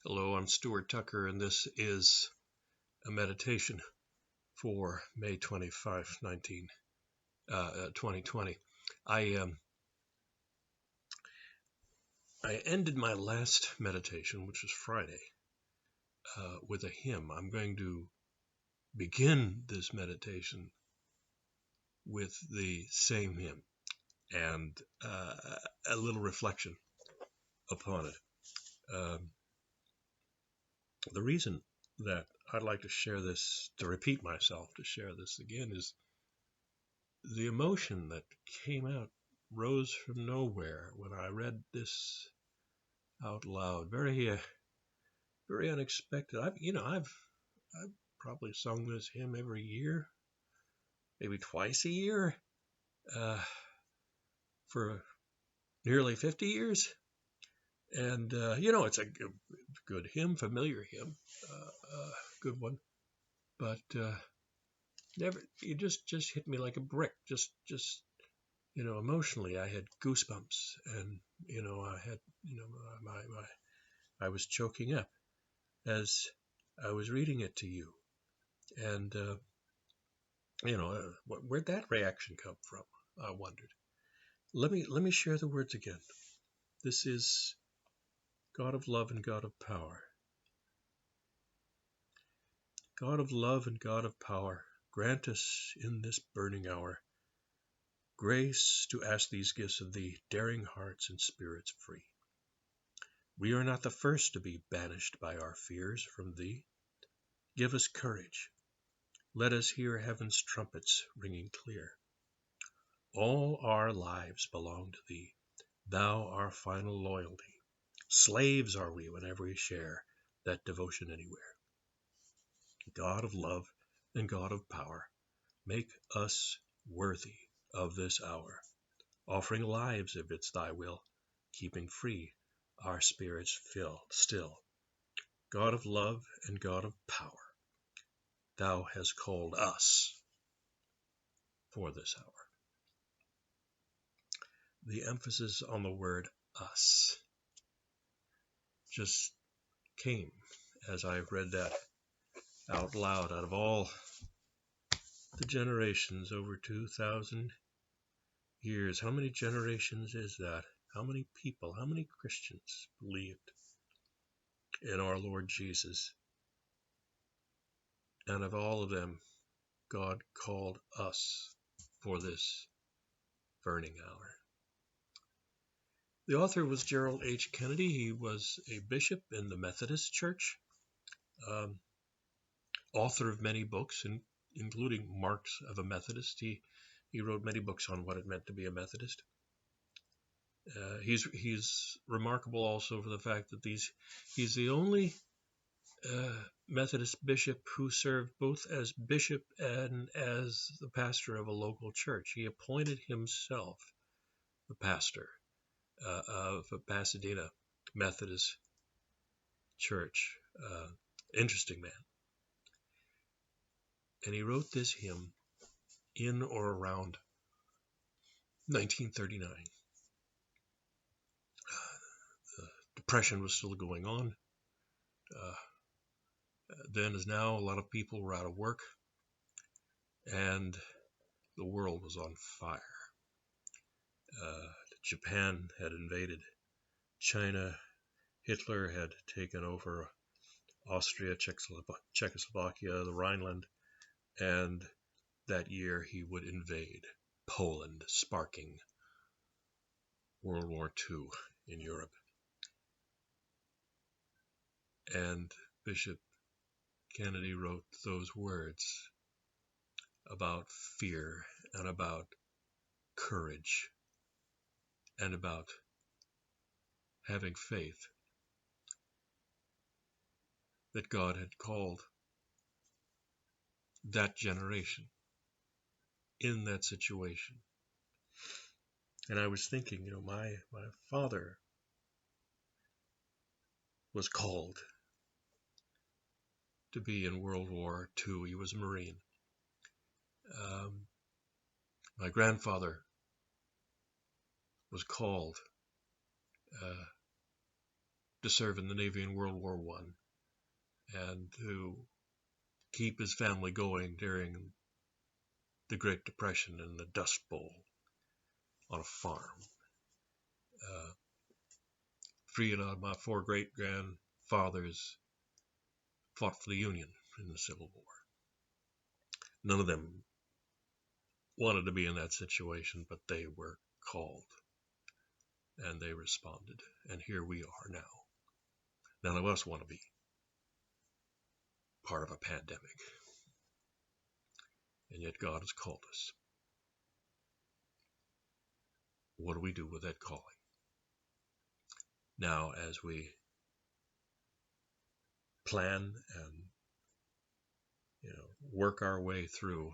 Hello, I'm Stuart Tucker, and this is a meditation for May 25, 2020. I ended my last meditation, which was Friday, with a hymn. I'm going to begin this meditation with the same hymn and a little reflection upon it. The reason that I'd like to share this, to repeat myself, to share this again, is the emotion that came out, rose from nowhere when I read this out loud. Very unexpected. I've probably sung this hymn every year, maybe twice a year, for nearly 50 years. And it's a good hymn, familiar hymn, good one. But never, it just hit me like a brick. Just emotionally, I had goosebumps, and I had, I was choking up as I was reading it to you, and where'd that reaction come from? I wondered. Let me share the words again. This is God of love and God of power. God of love and God of power, grant us in this burning hour grace to ask these gifts of thee, daring hearts and spirits free. We are not the first to be banished by our fears from thee. Give us courage. Let us hear heaven's trumpets ringing clear. All our lives belong to thee. Thou our final loyalty. Slaves are we whenever we share that devotion anywhere. God of love and God of power, make us worthy of this hour, offering lives if it's thy will, keeping free our spirits still. God of love and God of power, thou hast called us for this hour. The emphasis on the word us just came as I read that out loud. Out of all the generations, over 2,000 years, how many generations is that? How many people, how many Christians believed in our Lord Jesus? And of all of them, God called us for this burning hour. The author was Gerald H. Kennedy. He was a bishop in the Methodist Church, author of many books, including Marks of a Methodist. He wrote many books on what it meant to be a Methodist. He's remarkable also for the fact that he's the only Methodist bishop who served both as bishop and as the pastor of a local church. He appointed himself the pastor of Pasadena Methodist Church. Interesting man. And he wrote this hymn in or around 1939. The Depression was still going on. Then as now, a lot of people were out of work, and the world was on fire. Japan had invaded China. Hitler had taken over Austria, Czechoslovakia, the Rhineland, and that year he would invade Poland, sparking World War II in Europe. And Bishop Kennedy wrote those words about fear and about courage and about having faith that God had called that generation in that situation. And I was thinking, my father was called to be in World War II. He was a Marine. My grandfather was called, to serve in the Navy in World War I and to keep his family going during the Great Depression and the Dust Bowl on a farm. Three of my four great-grandfathers fought for the Union in the Civil War. None of them wanted to be in that situation, but they were called and they responded. And here we are now. None of us want to be part of a pandemic. And yet God has called us. What do we do with that calling? Now, as we plan and work our way through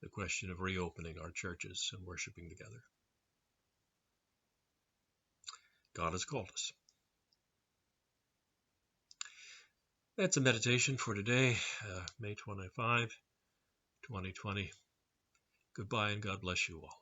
the question of reopening our churches and worshiping together, God has called us. That's a meditation for today, May 25, 2020. Goodbye and God bless you all.